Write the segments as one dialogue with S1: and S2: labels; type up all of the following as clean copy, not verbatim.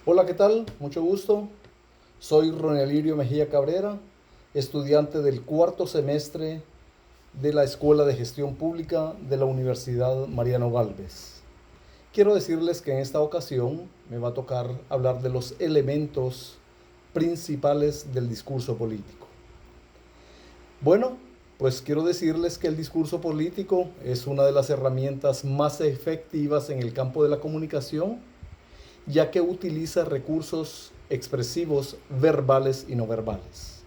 S1: Hola, ¿qué tal? Mucho gusto. Soy Ronelirio Mejía Cabrera, estudiante del cuarto semestre de la Escuela de Gestión Pública de la Universidad Mariano Gálvez. Quiero decirles que en esta ocasión me va a tocar hablar de los elementos principales del discurso político. Bueno, pues quiero decirles que el discurso político es una de las herramientas más efectivas en el campo de la comunicación, ya que utiliza recursos expresivos verbales y no verbales.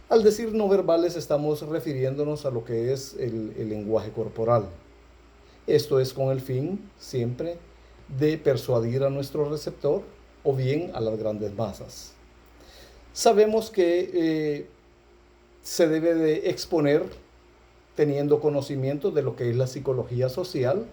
S1: Al decir no verbales estamos refiriéndonos a lo que es el lenguaje corporal. Esto es con el fin siempre de persuadir a nuestro receptor o bien a las grandes masas. Sabemos que se debe de exponer teniendo conocimiento de lo que es la psicología social,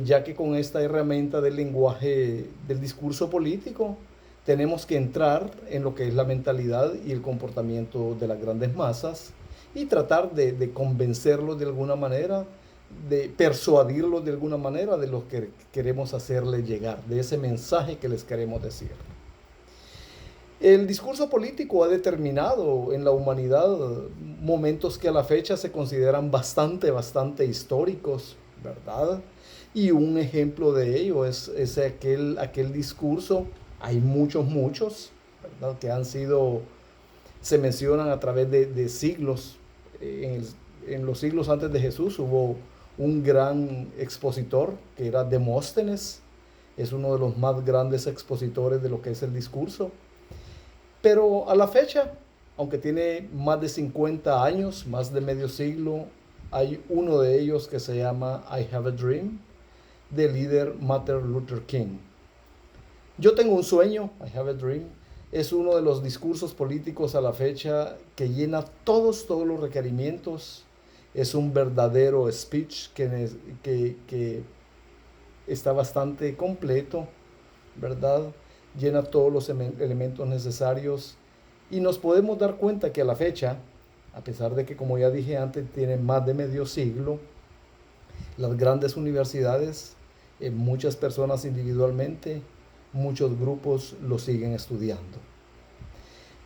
S1: ya que con esta herramienta del lenguaje del discurso político tenemos que entrar en lo que es la mentalidad y el comportamiento de las grandes masas y tratar de convencerlos de alguna manera, de persuadirlos de alguna manera de lo que queremos hacerles llegar, de ese mensaje que les queremos decir. El discurso político ha determinado en la humanidad momentos que a la fecha se consideran bastante históricos, ¿verdad? Y un ejemplo de ello es aquel discurso, hay muchos, ¿verdad? Que han sido, se mencionan a través de siglos. En los siglos antes de Jesús hubo un gran expositor que era Demóstenes, es uno de los más grandes expositores de lo que es el discurso. Pero a la fecha, aunque tiene más de 50 años, más de medio siglo, hay uno de ellos que se llama I Have a Dream, del líder Martin Luther King. Yo tengo un sueño, I Have a Dream, es uno de los discursos políticos a la fecha que llena todos los requerimientos. Es un verdadero speech que está bastante completo, ¿verdad? Llena todos los elementos necesarios y nos podemos dar cuenta que a la fecha, a pesar de que como ya dije antes tiene más de medio siglo, las grandes universidades, muchas personas individualmente, muchos grupos lo siguen estudiando.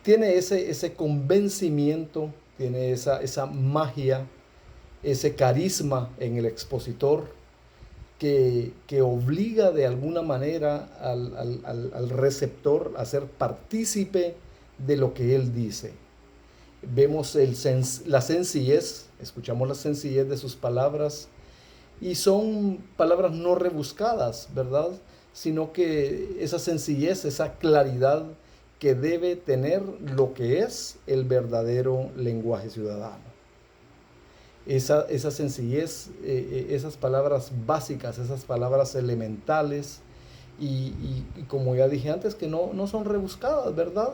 S1: Tiene ese convencimiento, tiene esa magia, ese carisma en el expositor que obliga de alguna manera al receptor a ser partícipe de lo que él dice. Vemos la sencillez, escuchamos la sencillez de sus palabras y son palabras no rebuscadas, ¿verdad? Sino que esa sencillez, esa claridad que debe tener lo que es el verdadero lenguaje ciudadano. Esa sencillez, esas palabras básicas, esas palabras elementales y como ya dije antes, que no son rebuscadas, ¿verdad?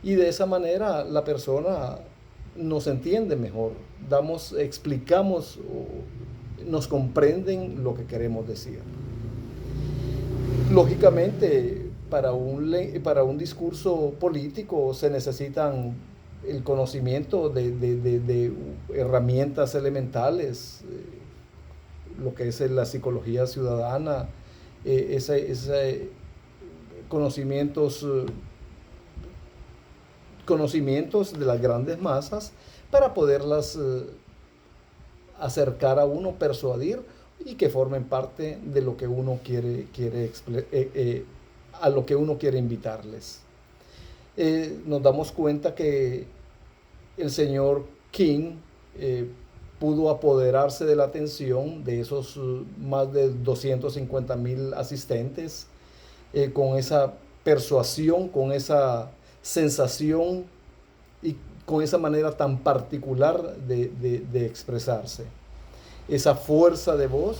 S1: Y de esa manera la persona nos entiende mejor, explicamos, nos comprenden lo que queremos decir. Lógicamente, para un discurso político se necesitan el conocimiento de herramientas elementales, lo que es la psicología ciudadana, ese conocimientos, conocimientos de las grandes masas para poderlas acercar a uno, persuadir y que formen parte de lo que uno a lo que uno quiere invitarles. Nos damos cuenta que el señor King pudo apoderarse de la atención de esos más de 250,000 asistentes con esa persuasión, con esa sensación y con esa manera tan particular de expresarse. Esa fuerza de voz,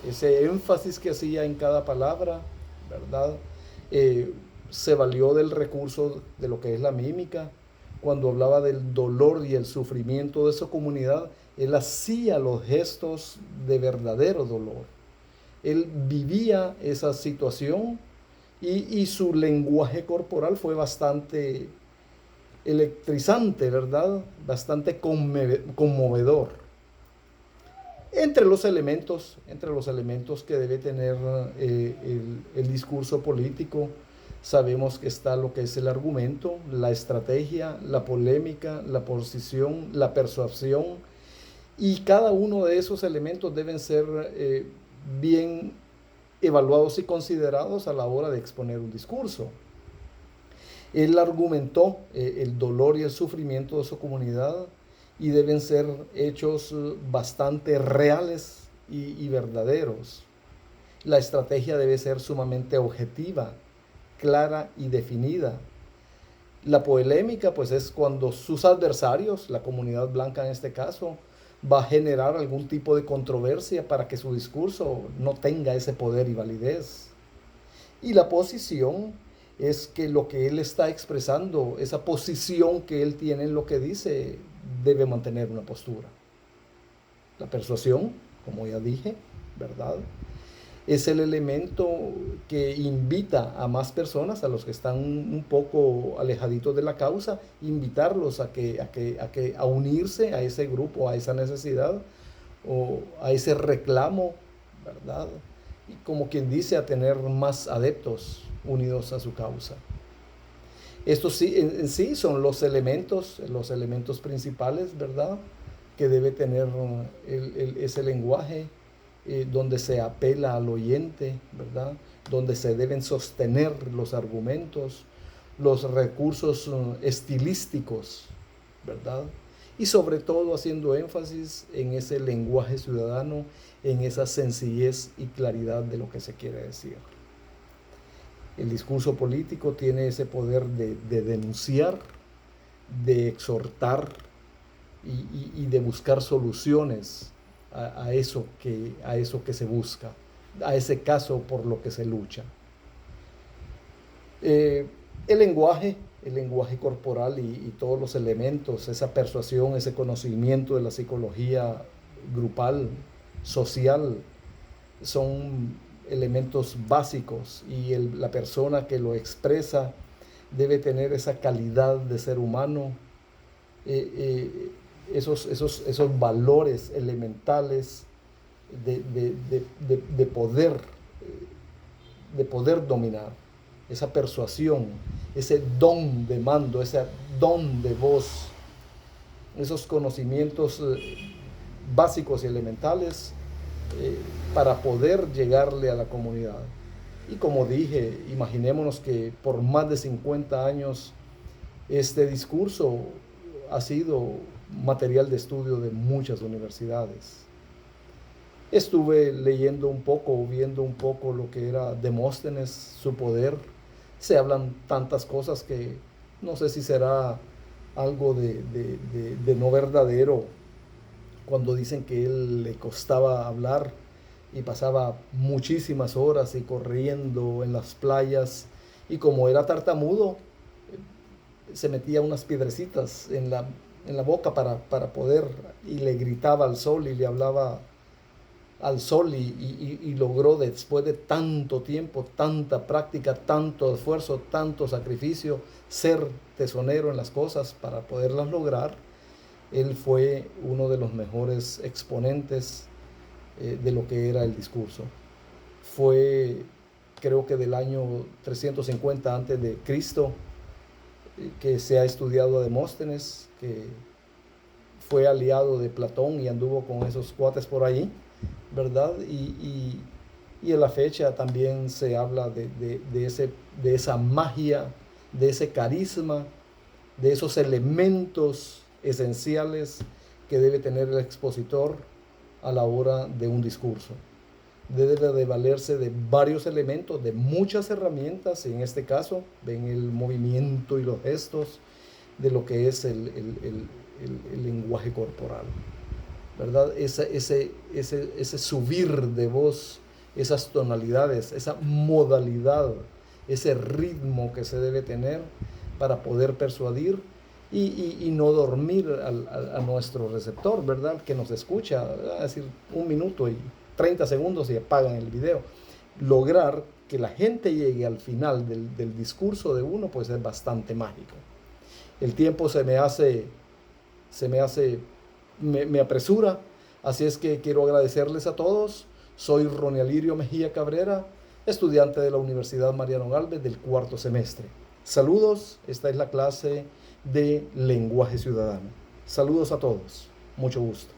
S1: ese énfasis que hacía en cada palabra, ¿verdad? Se valió del recurso de lo que es la mímica. Cuando hablaba del dolor y el sufrimiento de su comunidad, él hacía los gestos de verdadero dolor. Él vivía esa situación y su lenguaje corporal fue bastante electrizante, ¿verdad? Bastante conmovedor. Entre los elementos que debe tener el discurso político, sabemos que está lo que es el argumento, la estrategia, la polémica, la posición, la persuasión, y cada uno de esos elementos deben ser bien evaluados y considerados a la hora de exponer un discurso. Él argumentó el dolor y el sufrimiento de su comunidad, y deben ser hechos bastante reales y verdaderos. La estrategia debe ser sumamente objetiva, clara y definida. La polémica, pues, es cuando sus adversarios, la comunidad blanca en este caso, va a generar algún tipo de controversia para que su discurso no tenga ese poder y validez. Y la posición es que lo que él está expresando, esa posición que él tiene en lo que dice, debe mantener una postura. La persuasión, como ya dije, ¿verdad?, es el elemento que invita a más personas, a los que están un poco alejaditos de la causa, invitarlos a unirse a ese grupo, a esa necesidad o a ese reclamo, ¿verdad? Y como quien dice, a tener más adeptos unidos a su causa. Estos sí, en sí son los elementos principales, ¿verdad?, que debe tener ese lenguaje, donde se apela al oyente, ¿verdad?, donde se deben sostener los argumentos, los recursos estilísticos, ¿verdad?, y sobre todo haciendo énfasis en ese lenguaje ciudadano, en esa sencillez y claridad de lo que se quiere decir. El discurso político tiene ese poder de denunciar, de exhortar y de buscar soluciones a eso que se busca, a ese caso por lo que se lucha. El lenguaje corporal y todos los elementos, esa persuasión, ese conocimiento de la psicología grupal, social, son elementos básicos, y la persona que lo expresa debe tener esa calidad de ser humano, esos valores elementales de poder dominar, esa persuasión, ese don de mando, ese don de voz, esos conocimientos básicos y elementales para poder llegarle a la comunidad. Y como dije, imaginémonos que por más de 50 años este discurso ha sido material de estudio de muchas universidades. Estuve leyendo un poco, viendo un poco lo que era Demóstenes, su poder. Se hablan tantas cosas que no sé si será algo de no verdadero cuando dicen que él le costaba hablar y pasaba muchísimas horas y corriendo en las playas, y como era tartamudo, se metía unas piedrecitas en la boca para poder, y le gritaba al sol y le hablaba al sol, y logró, después de tanto tiempo, tanta práctica, tanto esfuerzo, tanto sacrificio, ser tesonero en las cosas para poderlas lograr. Él fue uno de los mejores exponentes de lo que era el discurso. Fue, creo que del año 350 antes de Cristo, que se ha estudiado a Demóstenes, que fue aliado de Platón y anduvo con esos cuates por ahí, ¿verdad? Y en la fecha también se habla de esa magia, de ese carisma, de esos elementos esenciales que debe tener el expositor a la hora de un discurso. Debe de valerse de varios elementos, de muchas herramientas, y en este caso ven el movimiento y los gestos de lo que es el lenguaje corporal, ¿verdad? Ese subir de voz, esas tonalidades, esa modalidad, ese ritmo que se debe tener para poder persuadir y no dormir a nuestro receptor, ¿verdad?, que nos escucha, es decir, 1 minuto y 30 segundos y apagan el video. Lograr que la gente llegue al final del discurso de uno, pues es bastante mágico. El tiempo me apresura, Así es que quiero agradecerles a todos. Soy Ronnie Alirio Mejía Cabrera, estudiante de la Universidad Mariano Galvez del cuarto semestre. Saludos, esta es la clase de lenguaje ciudadano. Saludos a todos, mucho gusto.